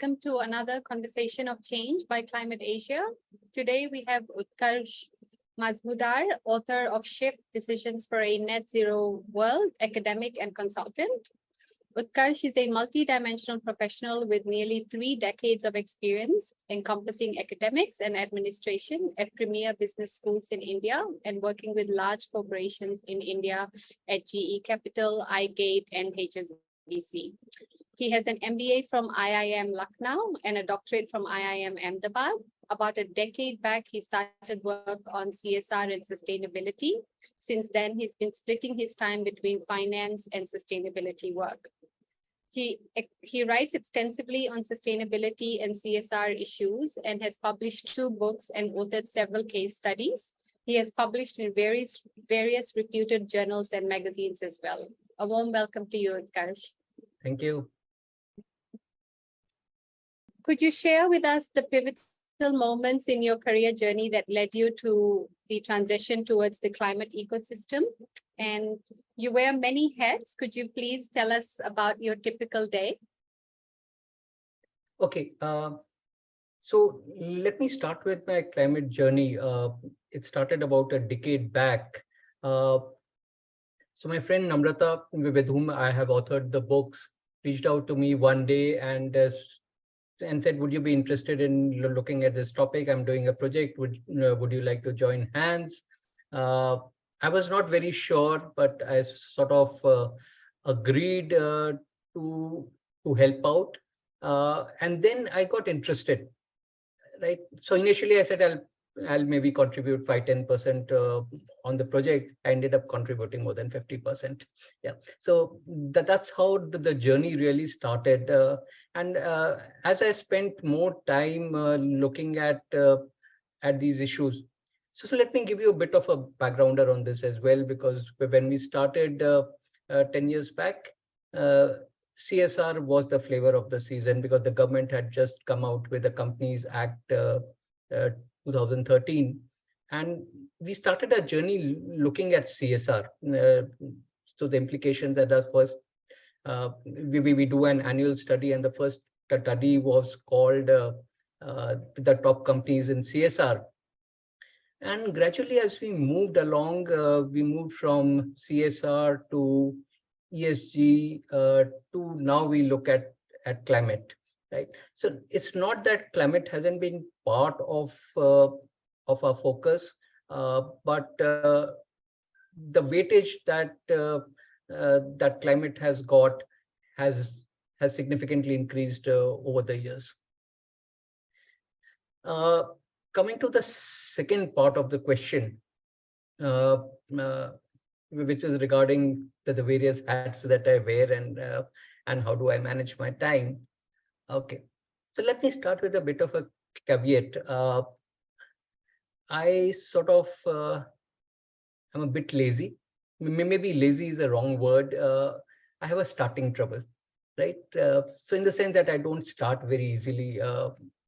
welcome to another conversation of change by Climate Asia. Today we have Utkarsh Majmudar, author of Shift Decisions for a Net Zero World, academic and consultant. Utkarsh is a multidimensional professional with nearly 3 decades of experience encompassing academics and administration at premier business schools in India and working with large corporations in India at GE Capital, iGATE, and HSBC. He has an MBA from IIM Lucknow and a doctorate from IIM Ahmedabad. About a decade back, he started work on CSR and sustainability. Since then, he's been splitting his time between finance and sustainability work. He writes extensively on sustainability and CSR issues and has published 2 books and authored several case studies. He has published in various reputed journals and magazines as well. A warm welcome to you, Utkarsh. Thank you. Could you share with us the pivotal moments in your career journey that led you to the transition towards the climate ecosystem? And you wear many hats. Could you please tell us about your typical day? Okay, so let me start with my climate journey. It started about a decade back. So my friend Namrata, with whom I have authored the books, reached out to me one day and said, would you be interested in looking at this topic? I'm doing a project. Would you like to join hands? I was not very sure, but I sort of agreed to help out. And then I got interested, right? So initially I said, I'll maybe contribute 5-10% on the project. I ended up contributing more than 50%. Yeah, so that's how the journey really started. And as I spent more time looking at these issues, so let me give you a bit of a backgrounder on this as well, because when we started 10 years back, CSR was the flavor of the season because the government had just come out with the Companies Act 2013, and we started our journey looking at CSR. So the implications that us first, we do an annual study, and the first study was called the top companies in CSR. And gradually, as we moved along, we moved from CSR to ESG to now we look at climate, right? So it's not that climate hasn't been part of our focus, but the weightage that that climate has got has significantly increased over the years. Coming to the second part of the question, which is regarding the various hats that I wear and how do I manage my time. Okay, so let me start with a bit of a caveat. I sort of I'm a bit lazy. Maybe lazy is a wrong word. I have a starting trouble, right? So in the sense that I don't start very easily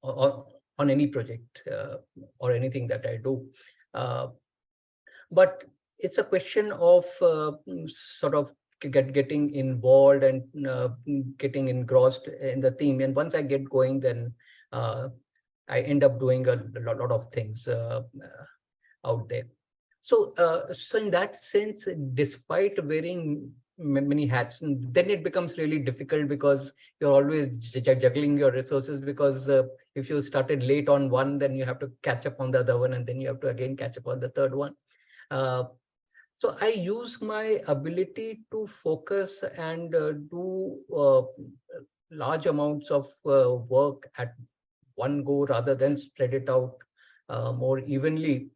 on any project or anything that I do. But it's a question of sort of getting involved and getting engrossed in the theme. And once I get going, then I end up doing a lot of things out there. So, so in that sense, despite wearing many hats, then it becomes really difficult because you're always juggling your resources, because if you started late on one, then you have to catch up on the other one, and then you have to again catch up on the third one. So I use my ability to focus and do large amounts of work at one go rather than spread it out more evenly.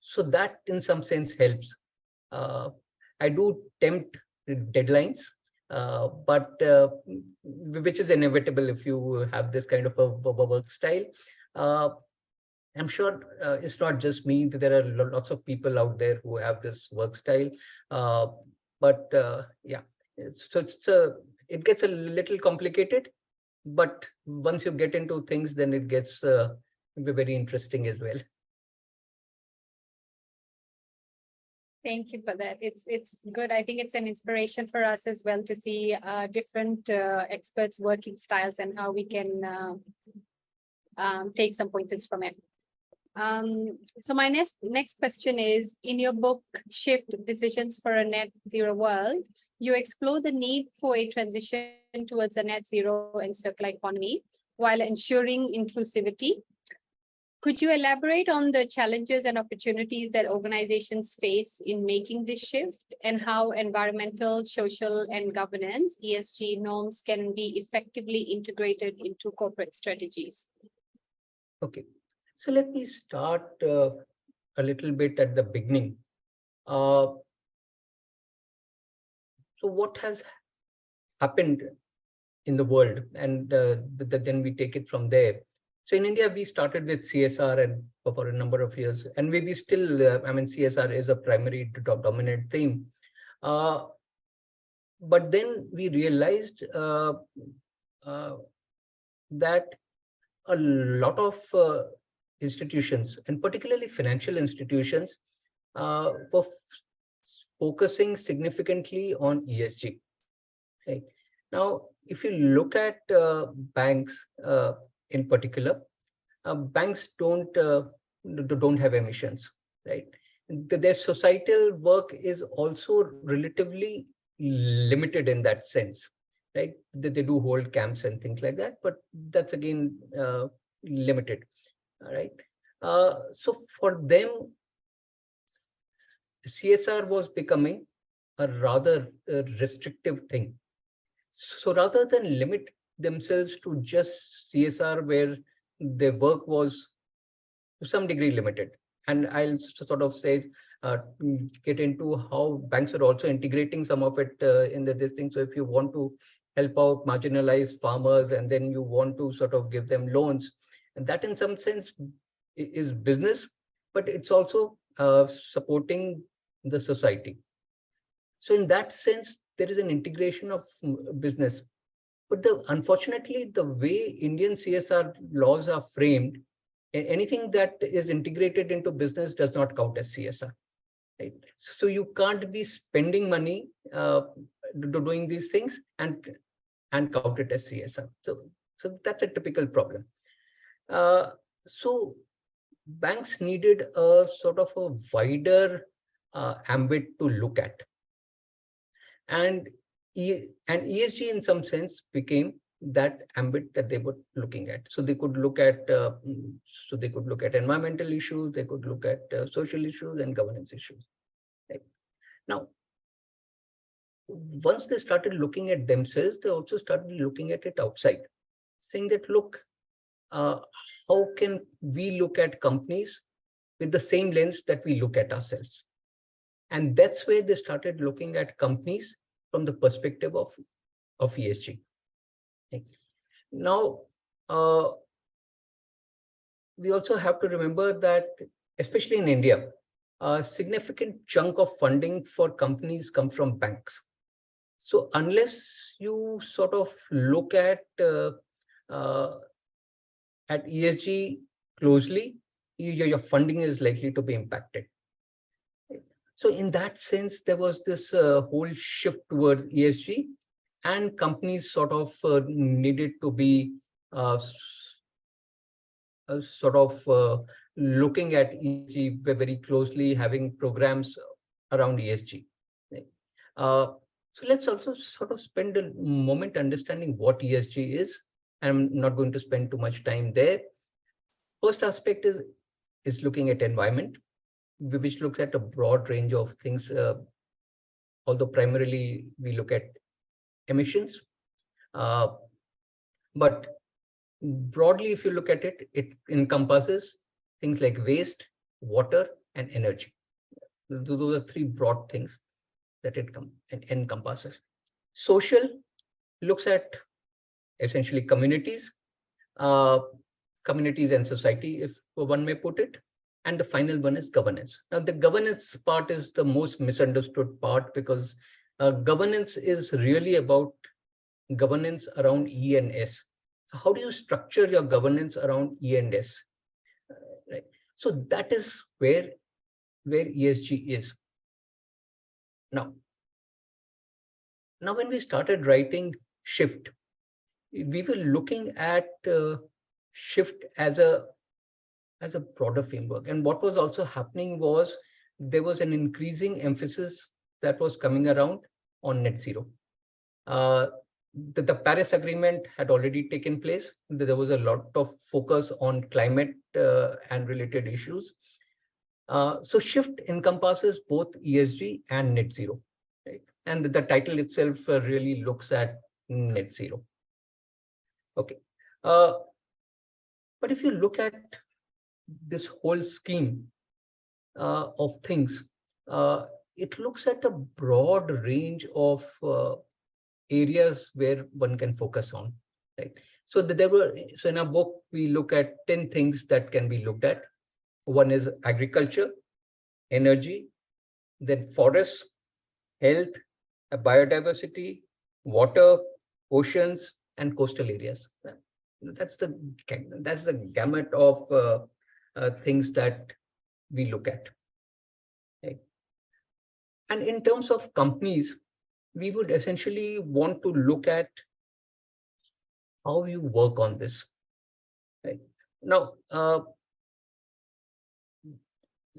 So that in some sense helps. I do tempt deadlines, but which is inevitable if you have this kind of a work style. I'm sure it's not just me. There are lots of people out there who have this work style. But yeah, so it gets a little complicated. But once you get into things, then it gets very interesting as well. Thank you for that. It's good. I think it's an inspiration for us as well to see different experts' working styles and how we can take some pointers from it. So my next question is, in your book, Shift Decisions for a Net Zero World, you explore the need for a transition towards a net zero and circular economy while ensuring inclusivity. Could you elaborate on the challenges and opportunities that organizations face in making this shift, and how environmental, social, and governance (ESG) norms can be effectively integrated into corporate strategies? Okay, so let me start a little bit at the beginning. So what has happened in the world, and then we take it from there. So in India, we started with CSR and for a number of years, and we still, CSR is a primary dominant theme. But then we realized that a lot of institutions, and particularly financial institutions, were focusing significantly on ESG. Okay. Now, if you look at banks in particular, banks don't have emissions, right? Their societal work is also relatively limited in that sense, right? They do hold camps and things like that, but that's again limited, right? So for them, CSR was becoming a rather restrictive thing. So rather than limit themselves to just CSR, where their work was to some degree limited, and I'll sort of say, get into how banks are also integrating some of it in this thing. So if you want to help out marginalized farmers, and then you want to sort of give them loans, and that in some sense is business, but it's also supporting the society. So in that sense, there is an integration of business. But unfortunately, the way Indian CSR laws are framed, anything that is integrated into business does not count as CSR. Right? So you can't be spending money doing these things and count it as CSR. So that's a typical problem. So banks needed a sort of a wider ambit to look at. And ESG in some sense became that ambit that they were looking at. So they could look at environmental issues, they could look at social issues and governance issues. Right? Now, once they started looking at themselves, they also started looking at it outside, saying that, look, how can we look at companies with the same lens that we look at ourselves? And that's where they started looking at companies from the perspective of ESG. Okay. Now, we also have to remember that, especially in India, a significant chunk of funding for companies come from banks. So unless you sort of look at ESG closely, your funding is likely to be impacted. So in that sense, there was this whole shift towards ESG, and companies sort of needed to be looking at ESG very closely, having programs around ESG. So let's also sort of spend a moment understanding what ESG is. I'm not going to spend too much time there. First aspect is looking at environment, which looks at a broad range of things, although primarily we look at emissions. But broadly, if you look at it, it encompasses things like waste, water, and energy. Those are three broad things that it encompasses. Social looks at essentially communities and society, if one may put it. And the final one is governance. Now, the governance part is the most misunderstood part, because governance is really about governance around E and S. How do you structure your governance around E and S? Right. So that is where ESG is. Now when we started writing Shift, we were looking at Shift as a broader framework. And what was also happening was there was an increasing emphasis that was coming around on net zero. The Paris Agreement had already taken place. There was a lot of focus on climate and related issues. So Shift encompasses both ESG and net zero, right? And the title itself really looks at net zero. Okay. But if you look at this whole scheme of things, it looks at a broad range of areas where one can focus on, right? So so in our book, we look at 10 things that can be looked at. One is agriculture, energy, then forests, health, biodiversity, water, oceans, and coastal areas. That's the gamut of things that we look at. Right? And in terms of companies, we would essentially want to look at how you work on this. Right? Now,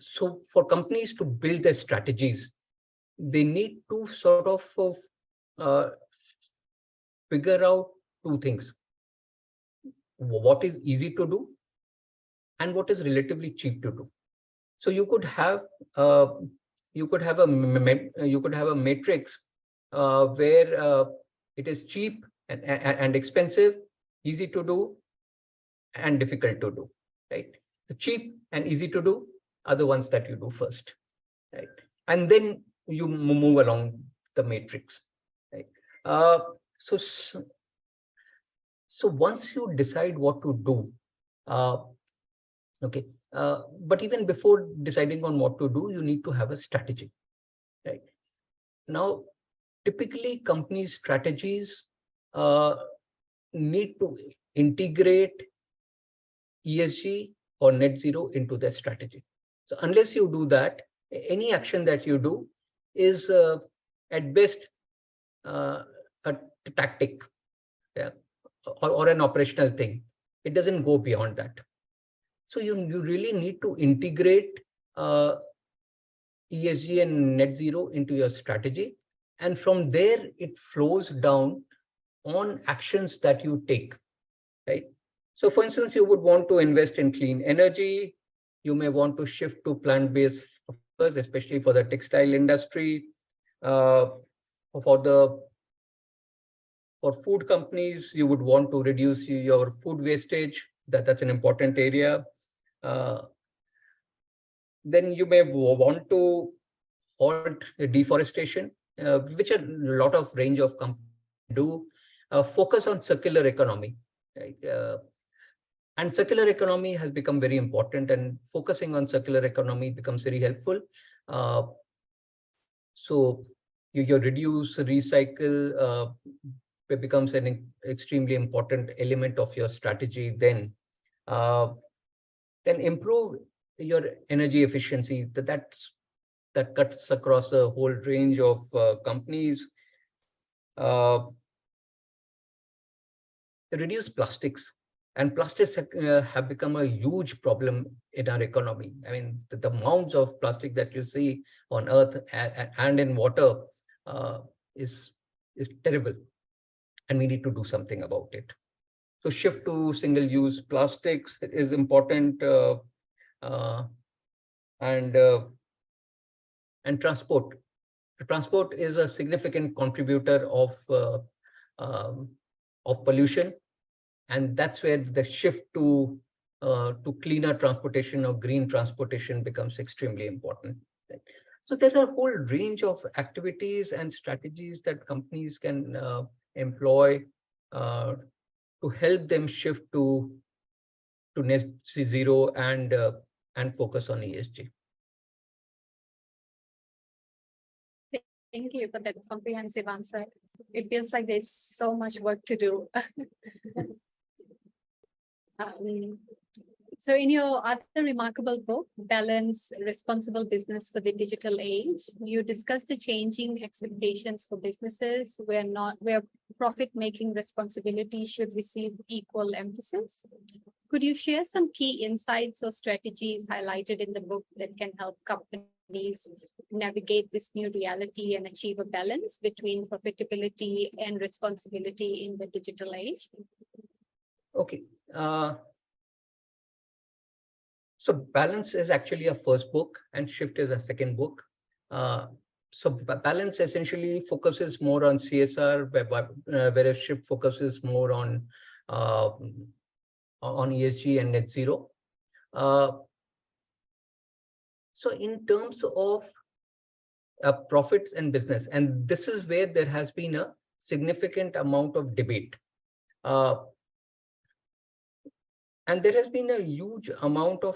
so for companies to build their strategies, they need to sort of figure out two things: what is easy to do and what is relatively cheap to do. So you could have a matrix where it is cheap and expensive, easy to do, and difficult to do. Right? The cheap and easy to do are the ones that you do first, right? And then you move along the matrix, right? So once you decide what to do, okay. But even before deciding on what to do, you need to have a strategy, right? Now, typically, company strategies need to integrate ESG or net zero into their strategy. So unless you do that, any action that you do is at best a tactic, yeah, or an operational thing. It doesn't go beyond that. So you really need to integrate ESG and net zero into your strategy. And from there, it flows down on actions that you take, right? So for instance, you would want to invest in clean energy. You may want to shift to plant-based fibers, especially for the textile industry. For food companies, you would want to reduce your food wastage. That's an important area. Then you may want to halt deforestation, which a lot of range of companies do. Focus on circular economy, right? And circular economy has become very important, and focusing on circular economy becomes very helpful. So you reduce, recycle, it becomes an extremely important element of your strategy. Then improve your energy efficiency. That cuts across a whole range of companies. Reduce plastics. And plastics have become a huge problem in our economy. I mean, the amounts of plastic that you see on Earth and in water is terrible, and we need to do something about it. So shift to single-use plastics is important, and transport. Transport is a significant contributor of pollution. And that's where the shift to cleaner transportation or green transportation becomes extremely important. Right? So there are a whole range of activities and strategies that companies can employ to help them shift to net zero and focus on ESG. Thank you for that comprehensive answer. It feels like there's so much work to do. So in your other remarkable book, Balance Responsible Business for the Digital Age, you discuss the changing expectations for businesses where profit-making responsibility should receive equal emphasis. Could you share some key insights or strategies highlighted in the book that can help companies navigate this new reality and achieve a balance between profitability and responsibility in the digital age? Okay. So Balance is actually a first book and Shift is a second book. So Balance essentially focuses more on CSR, whereas Shift focuses more on ESG and net zero. So in terms of profits and business, and this is where there has been a significant amount of debate. And there has been a huge amount of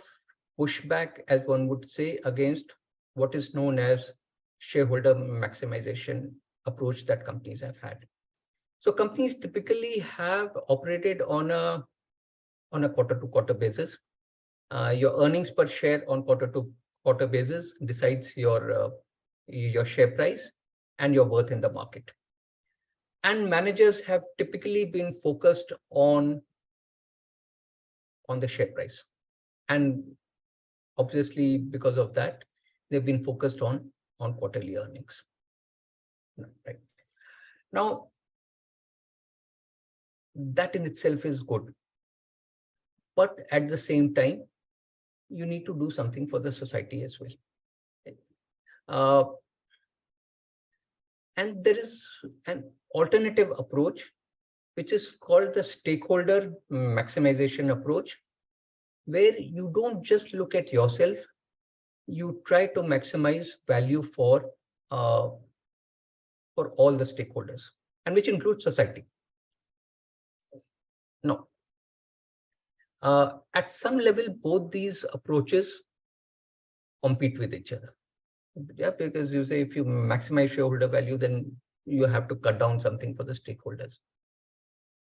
pushback, as one would say, against what is known as shareholder maximization approach that companies have had. So companies typically have operated on a quarter-to-quarter basis. Your earnings per share on quarter-to-quarter basis decides your share price and your worth in the market. And managers have typically been focused on the share price. And obviously, because of that, they've been focused on quarterly earnings. Right. Now, that in itself is good. But at the same time, you need to do something for the society as well. Right? And there is an alternative approach, which is called the stakeholder maximization approach, where you don't just look at yourself, you try to maximize value for all the stakeholders, and which includes society. No. At some level, both these approaches compete with each other. Yeah, because you say if you maximize shareholder value, then you have to cut down something for the stakeholders.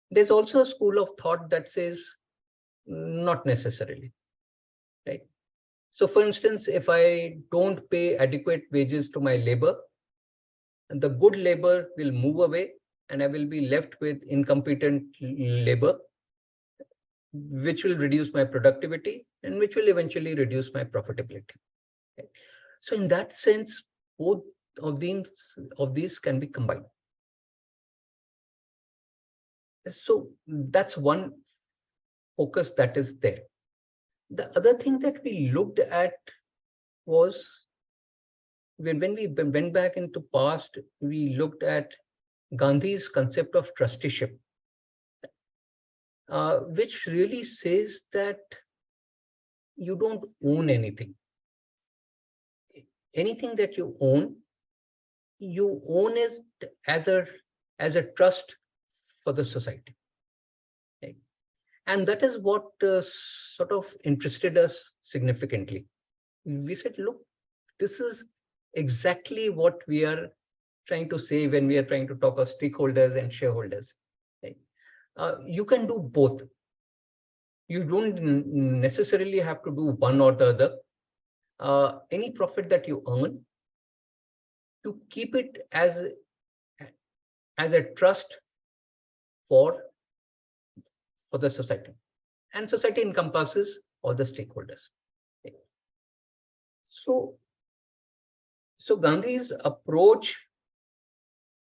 There's also a school of thought that says not necessarily, right? So for instance, if I don't pay adequate wages to my labor, the good labor will move away and I will be left with incompetent labor, which will reduce my productivity and which will eventually reduce my profitability. Okay. So in that sense, both of these can be combined. So that's one focus that is there. The other thing that we looked at was when we went back into past, we looked at Gandhi's concept of trusteeship, which really says that you don't own anything. Anything that you own it as a trust for the society. Okay? And that is what sort of interested us significantly. We said, look, this is exactly what we are trying to say when we are trying to talk of stakeholders and shareholders. Right? You can do both. You don't necessarily have to do one or the other. Any profit that you earn, to keep it as a trust for the society, and society encompasses all the stakeholders. Okay. So Gandhi's approach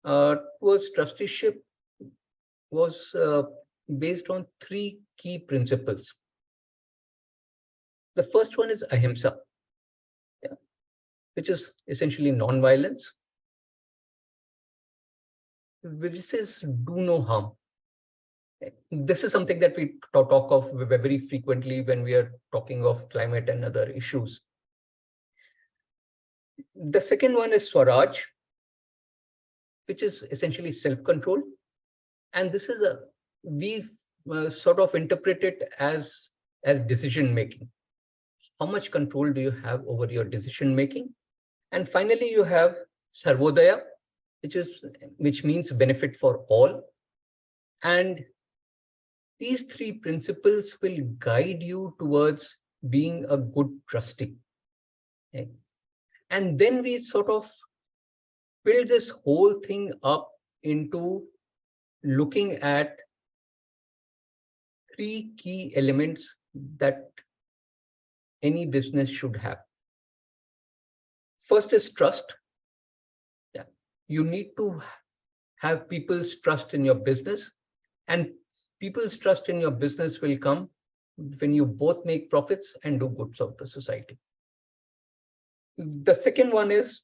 towards trusteeship was based on three key principles. The first one is ahimsa, which is essentially non-violence, which is do no harm. This is something that we talk of very frequently when we are talking of climate and other issues. The second one is Swaraj, which is essentially self-control. And this is we sort of interpret it as decision-making. How much control do you have over your decision-making? And finally, you have Sarvodaya, which means benefit for all. And these three principles will guide you towards being a good trustee. Okay? And then we sort of build this whole thing up into looking at three key elements that any business should have. First is trust. Yeah. You need to have people's trust in your business, and people's trust in your business will come when you both make profits and do good for the society. The second one is,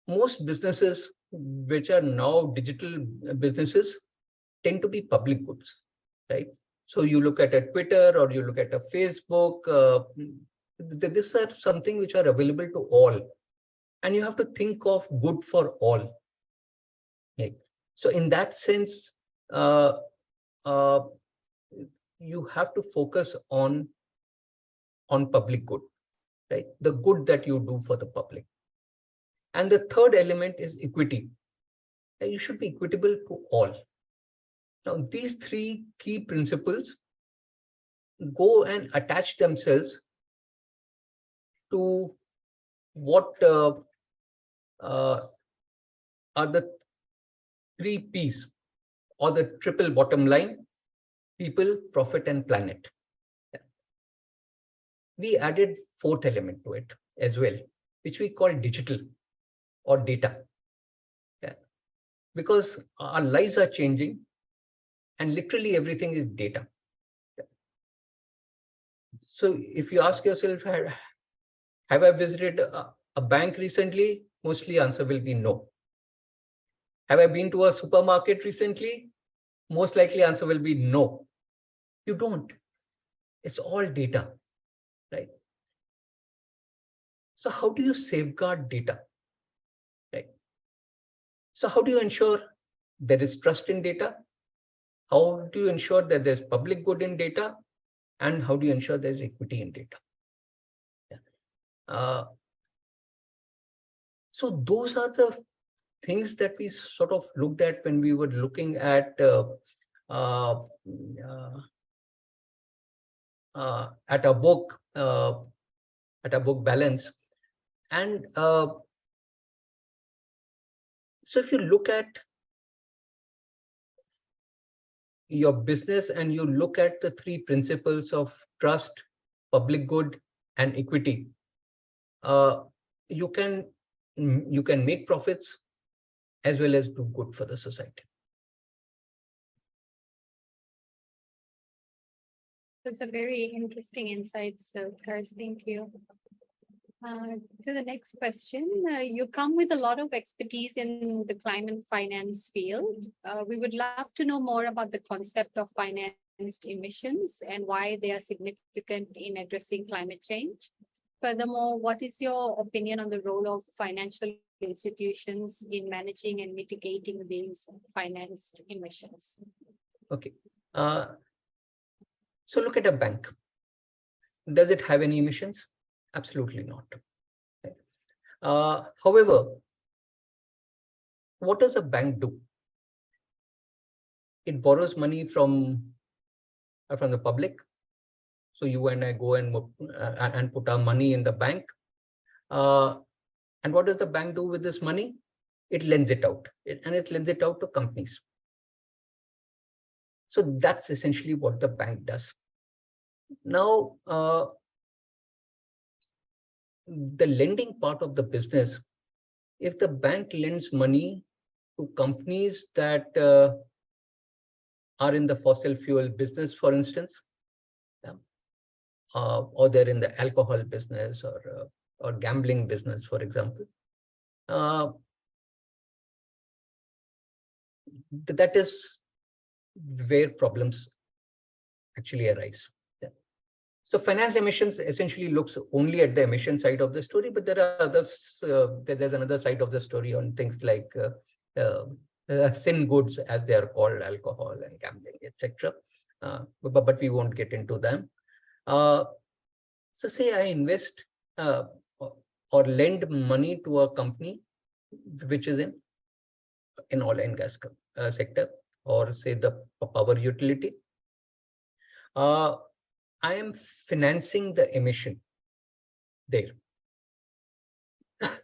most businesses which are now digital businesses tend to be public goods, right? So you look at a Twitter or you look at a Facebook, these are something which are available to all. And you have to think of good for all. Right? So in that sense, you have to focus on public good, right? The good that you do for the public. And the third element is equity. You should be equitable to all. Now, these three key principles go and attach themselves to what are the three P's, or the triple bottom line: people, profit, and planet. We added fourth element to it as well, which we call digital or data. Yeah. Because our lives are changing and literally everything is data. Yeah. So if you ask yourself, have I visited a bank recently? Mostly answer will be no. Have I been to a supermarket recently? Most likely answer will be no. You don't. It's all data, right? So how do you safeguard data, right? So how do you ensure there is trust in data? How do you ensure that there's public good in data? And how do you ensure there's equity in data? Yeah. So those are the things that we sort of looked at when we were looking at a book balance. And so if you look at your business and you look at the three principles of trust, public good, and equity, you can make profits as well as do good for the society. Those are very interesting insights, Utkarsh. Thank you. To the next question, you come with a lot of expertise in the climate finance field. We would love to know more about the concept of financed emissions and why they are significant in addressing climate change. Furthermore, what is your opinion on the role of financial institutions in managing and mitigating these financed emissions? Okay. So look at a bank. Does it have any emissions? Absolutely not. However, what does a bank do? It borrows money from the public. So you and I go and put our money in the bank. And what does the bank do with this money? It lends it out, and it lends it out to companies. So that's essentially what the bank does. Now, the lending part of the business, if the bank lends money to companies that are in the fossil fuel business, for instance, or they're in the alcohol business or gambling business, for example, that is where problems actually arise. Yeah. So finance emissions essentially looks only at the emission side of the story, but there are others. There's another side of the story on things like sin goods, as they are called, alcohol and gambling, etc. But we won't get into them. So say I invest or lend money to a company which is in oil and gas sector, or say the power utility, I am financing the emission there.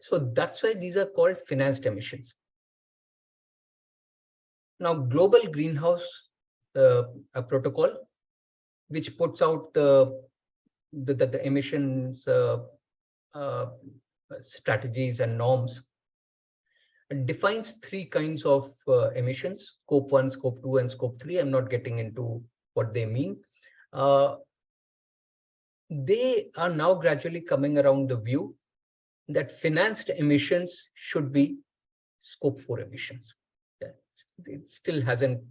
So that's why these are called financed emissions. Now, global greenhouse protocol, which puts out the emissions uh, strategies and norms, defines three kinds of emissions: scope 1, scope 2, and scope 3. I'm not getting into what they mean. They are now gradually coming around the view that financed emissions should be scope 4 emissions. It still hasn't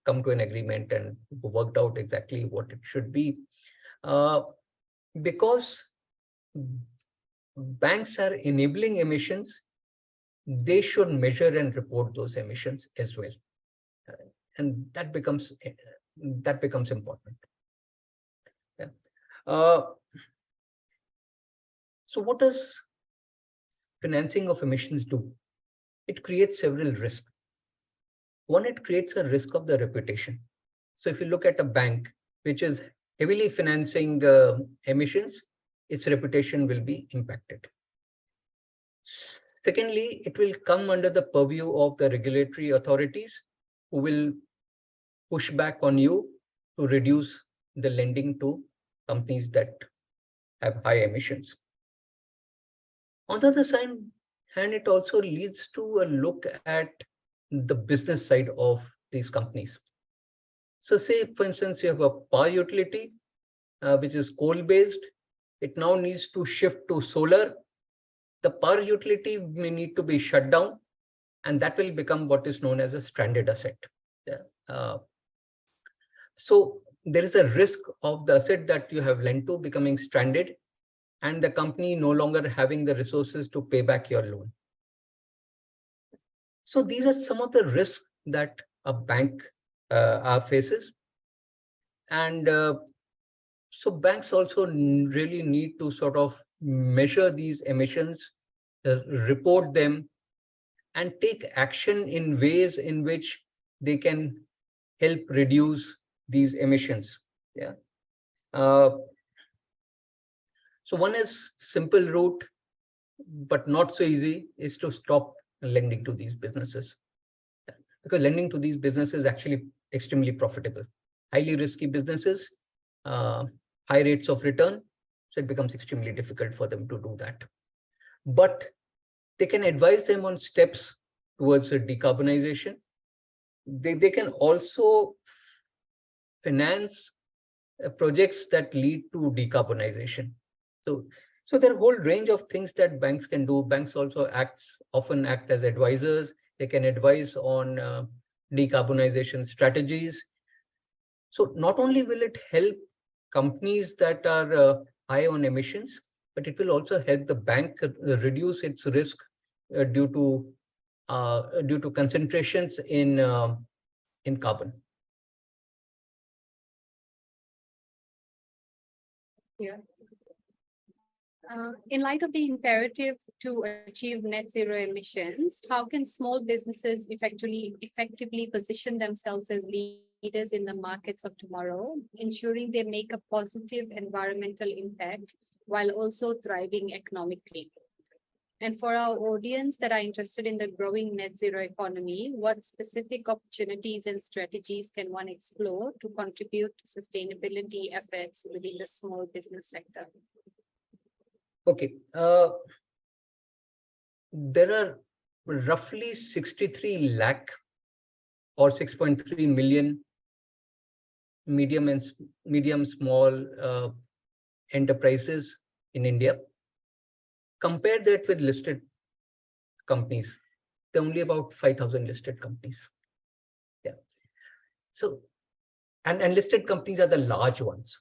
come to an agreement and worked out exactly what it should be, because banks are enabling emissions. They should measure and report those emissions as well, and that becomes important. Yeah. So what does financing of emissions do? It creates several risks. One, it creates a risk of the reputation. So if you look at a bank which is heavily financing emissions, its reputation will be impacted. Secondly, it will come under the purview of the regulatory authorities, who will push back on you to reduce the lending to companies that have high emissions. On the other side, and it also leads to a look at the business side of these companies. So say, for instance, you have a power utility, which is coal-based. It now needs to shift to solar. The power utility may need to be shut down, and that will become what is known as a stranded asset. So there is a risk of the asset that you have lent to becoming stranded, and the company no longer having the resources to pay back your loan. So these are some of the risks that a bank faces. And so banks also really need to sort of measure these emissions, report them, and take action in ways in which they can help reduce these emissions. Yeah. So one is simple route, but not so easy, is to stop lending to these businesses, because lending to these businesses is actually extremely profitable. Highly risky businesses, high rates of return, so it becomes extremely difficult for them to do that. But they can advise them on steps towards a decarbonization. They can also finance projects that lead to decarbonization. So there are a whole range of things that banks can do. Banks also often act as advisors. They can advise on decarbonization strategies. So not only will it help companies that are high on emissions, but it will also help the bank reduce its risk due to concentrations in carbon. Yeah. In light of the imperative to achieve net zero emissions, how can small businesses effectively position themselves as leaders in the markets of tomorrow, ensuring they make a positive environmental impact while also thriving economically? And for our audience that are interested in the growing net zero economy, what specific opportunities and strategies can one explore to contribute to sustainability efforts within the small business sector? Okay. There are roughly 63 lakh or 6.3 million medium small enterprises in India. Compare that with listed companies. There are only about 5,000 listed companies. Yeah. So, and listed companies are the large ones.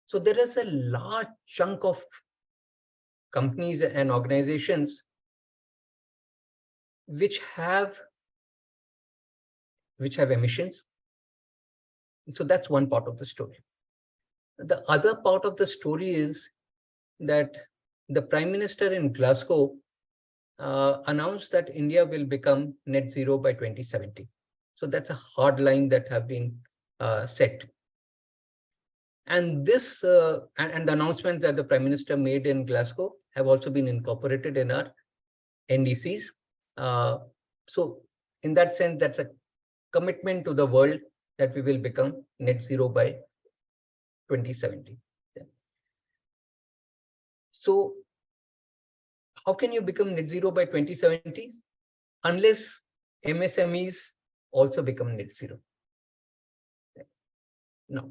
So there is a large chunk of companies and organizations which have emissions. So that's one part of the story. The other part of the story is that the Prime Minister in Glasgow announced that India will become net zero by 2070. So that's a hard line that have been set. And this and the announcements that the Prime Minister made in Glasgow have also been incorporated in our NDCs. So in that sense, that's a commitment to the world that we will become net zero by 2070. Yeah. So how can you become net zero by 2070 unless MSMEs also become net zero? Now,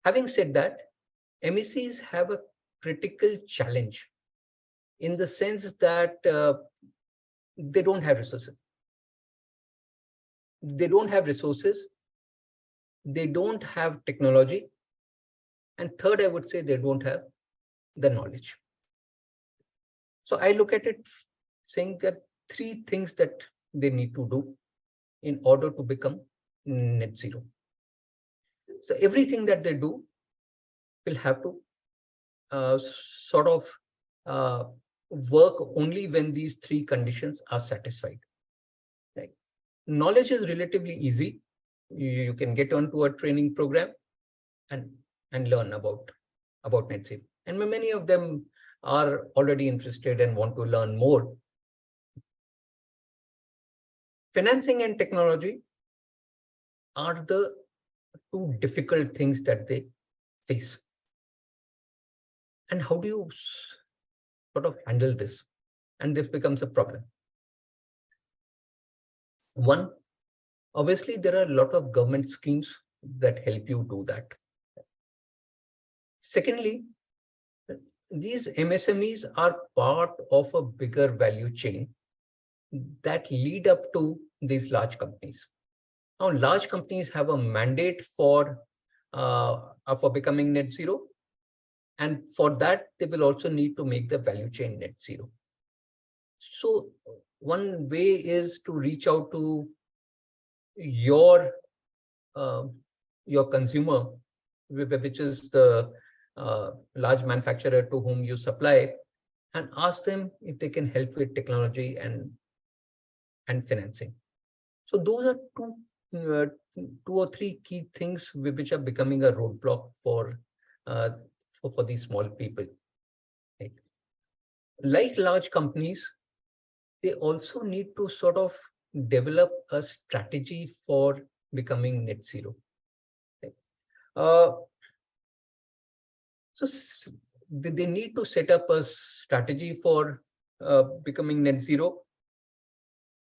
having said that, MECs have a critical challenge in the sense that they don't have resources. They don't have resources. They don't have technology. And third, I would say they don't have the knowledge. So I look at it saying that three things that they need to do in order to become net zero. So everything that they do will have to sort of work only when these three conditions are satisfied. Right? Knowledge is relatively easy. You can get onto a training program and learn about net zero. And many of them are already interested and want to learn more. Financing and technology are the two difficult things that they face. And how do you sort of handle this? And this becomes a problem. One, obviously, there are a lot of government schemes that help you do that. Secondly, these MSMEs are part of a bigger value chain that lead up to these large companies. Now, large companies have a mandate for becoming net zero. And for that, they will also need to make the value chain net zero. So one way is to reach out to your consumer, which is the large manufacturer to whom you supply, and ask them if they can help with technology and financing. So those are two or three key things which are becoming a roadblock for these small people. Right? Like large companies, they also need to sort of develop a strategy for becoming net zero. Right? So they need to set up a strategy for becoming net zero.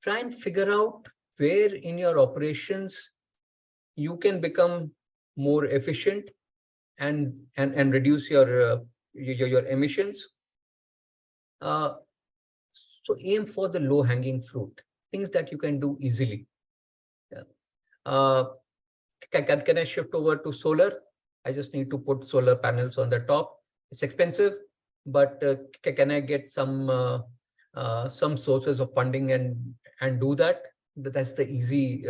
Try and figure out where in your operations you can become more efficient and reduce your emissions. So aim for the low-hanging fruit, things that you can do easily. Yeah. Can I shift over to solar? I just need to put solar panels on the top. It's expensive, but can I get some sources of funding and do that? That's the easy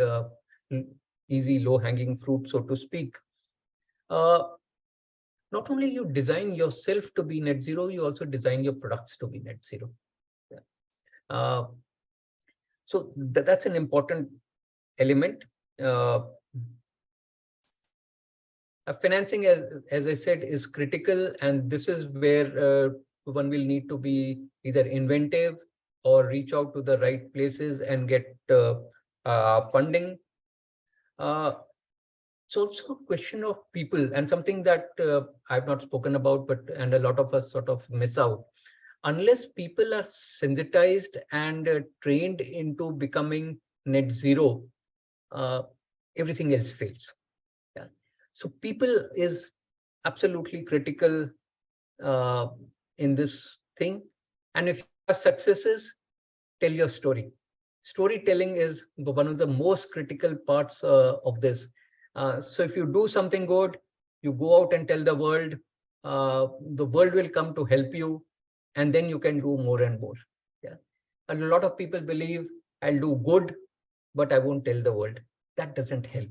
low-hanging fruit, so to speak. Not only you design yourself to be net zero, you also design your products to be net zero. Yeah. So that's an important element. Financing, as I said, is critical, and this is where one will need to be either inventive or reach out to the right places and get funding. It's also a question of people, and something that I've not spoken about, and a lot of us sort of miss out. Unless people are sensitized and trained into becoming net zero, everything else fails. Yeah. So people is absolutely critical in this thing. And if you have successes, tell your story. Storytelling is one of the most critical parts of this. So if you do something good, you go out and tell the world will come to help you, and then you can do more and more. Yeah. And a lot of people believe I'll do good, but I won't tell the world. That doesn't help.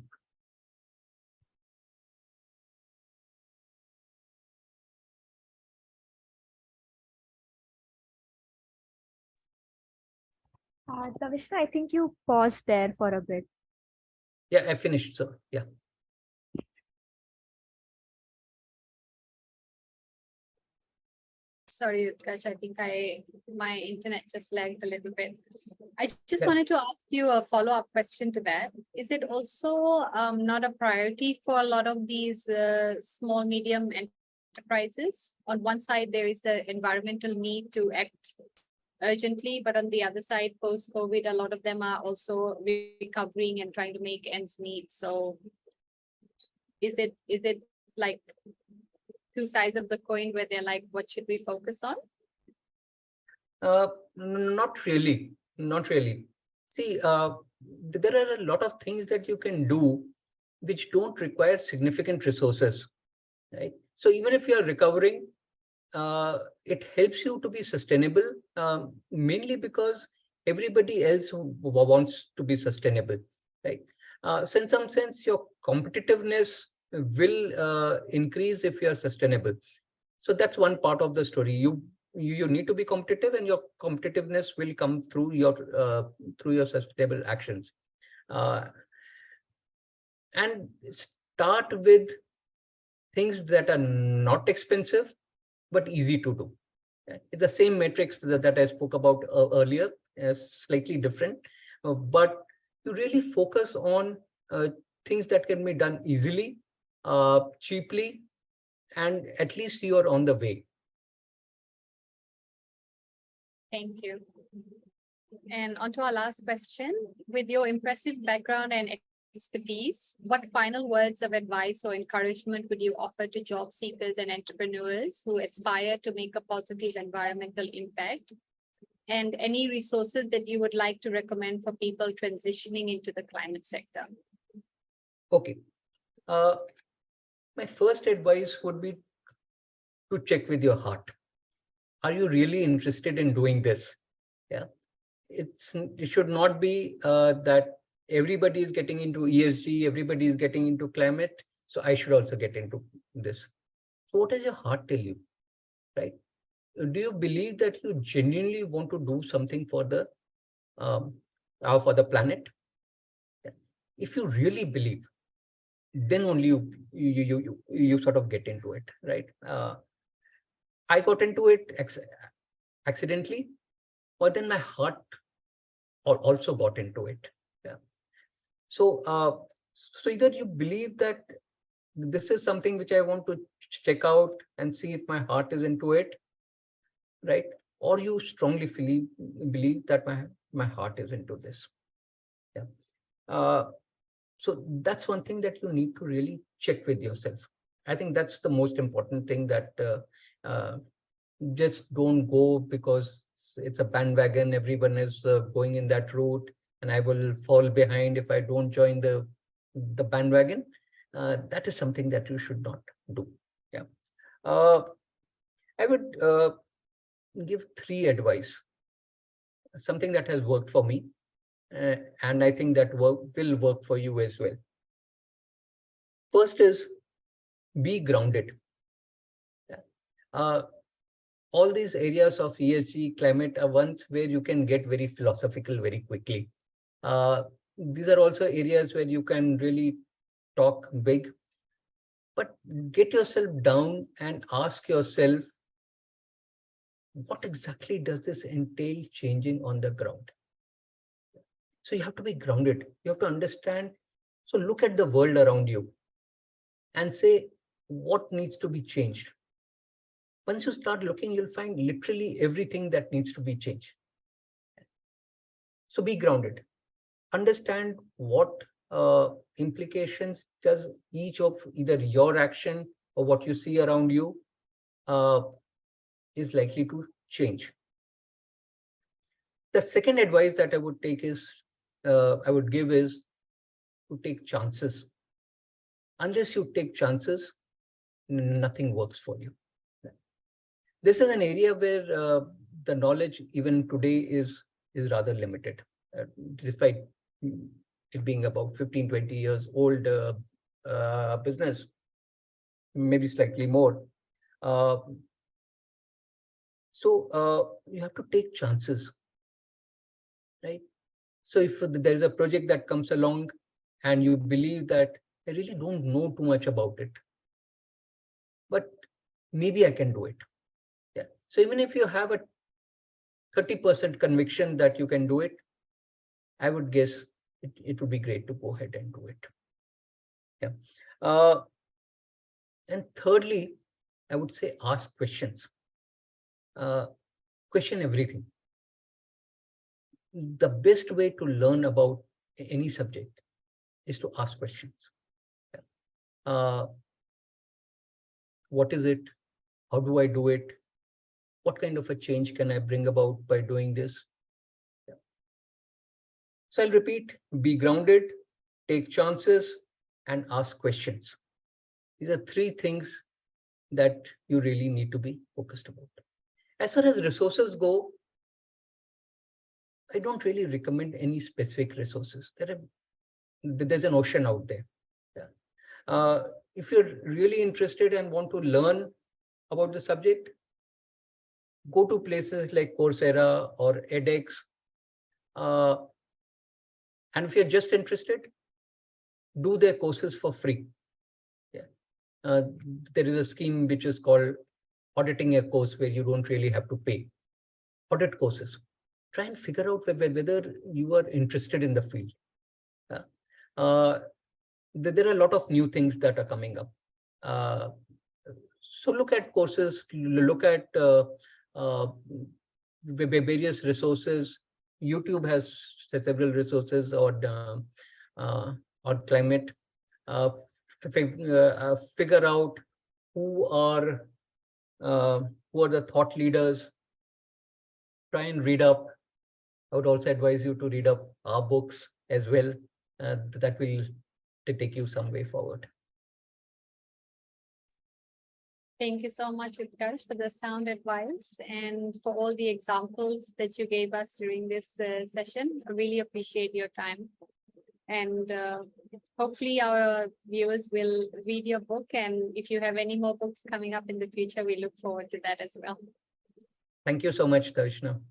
Davishna, I think you paused there for a bit. Yeah, I finished, sir. Yeah. Sorry, Utkarsh, I think my internet just lagged a little bit. I just Yeah. wanted to ask you a follow-up question to that. Is it also not a priority for a lot of these small, medium enterprises? On one side, there is the environmental need to act urgently, but on the other side, post-COVID, a lot of them are also recovering and trying to make ends meet. So is it like two sides of the coin where they're like, what should we focus on? Not really. Not really. See, there are a lot of things that you can do which don't require significant resources, right? So even if you are recovering, it helps you to be sustainable, mainly because everybody else wants to be sustainable, right? So in some sense, your competitiveness will increase if you are sustainable. So that's one part of the story. You need to be competitive, and your competitiveness will come through your sustainable actions. Uh, and start with things that are not expensive but easy to do. It's the same metrics that I spoke about earlier, slightly different, but you really focus on things that can be done easily, cheaply, and at least you're on the way. Thank you. And on to our last question. With your impressive background and expertise, what final words of advice or encouragement would you offer to job seekers and entrepreneurs who aspire to make a positive environmental impact? And any resources that you would like to recommend for people transitioning into the climate sector? Okay. My first advice would be to check with your heart. Are you really interested in doing this? Yeah. It should not be that everybody is getting into ESG, everybody is getting into climate, so I should also get into this. So what does your heart tell you, right? Do you believe that you genuinely want to do something for the planet? Yeah. If you really believe, then only you sort of get into it, right? I got into it accidentally, but then my heart also got into it. Yeah. So, so either you believe that this is something which I want to check out and see if my heart is into it, right? Or you strongly believe that my heart is into this. Yeah. So that's one thing that you need to really check with yourself. I think that's the most important thing, that just don't go because it's a bandwagon, everyone is going in that route, and I will fall behind if I don't join the bandwagon. That is something that you should not do. Yeah. I would give 3 advice, something that has worked for me, and I think that will work for you as well. First is be grounded. All these areas of ESG, climate are ones where you can get very philosophical very quickly. These are also areas where you can really talk big, but get yourself down and ask yourself, what exactly does this entail changing on the ground? So you have to be grounded. You have to understand. So look at the world around you and say, what needs to be changed? Once you start looking, you'll find literally everything that needs to be changed. So be grounded. Understand what implications does each of either your action or what you see around you is likely to change. The second advice that I would give is to take chances. Unless you take chances, nothing works for you. This is an area where the knowledge even today is rather limited, despite it being about 15, 20 years old business, maybe slightly more. So you have to take chances, right? So if there is a project that comes along and you believe that I really don't know too much about it, but maybe I can do it. Yeah. So even if you have a 30% conviction that you can do it, I would guess it would be great to go ahead and do it. Yeah. And thirdly, I would say ask questions. Question everything. The best way to learn about any subject is to ask questions. What is it? How do I do it? What kind of a change can I bring about by doing this? Yeah. So I'll repeat, be grounded, take chances, and ask questions. These are three things that you really need to be focused about. As far as resources go, I don't really recommend any specific resources. There's an ocean out there. Yeah. If you're really interested and want to learn about the subject, go to places like Coursera or edX. And if you're just interested, do their courses for free. Yeah. There is a scheme which is called auditing a course where you don't really have to pay. Audit courses. Try and figure out whether you are interested in the field. There are a lot of new things that are coming up. So look at courses, look at various resources. YouTube has several resources on climate. Figure out who are the thought leaders. Try and read up. I would also advise you to read up our books as well. That will take you some way forward. Thank you so much, Utkarsh, for the sound advice and for all the examples that you gave us during this session. I really appreciate your time. And hopefully our viewers will read your book. And if you have any more books coming up in the future, we look forward to that as well. Thank you so much, Darshana.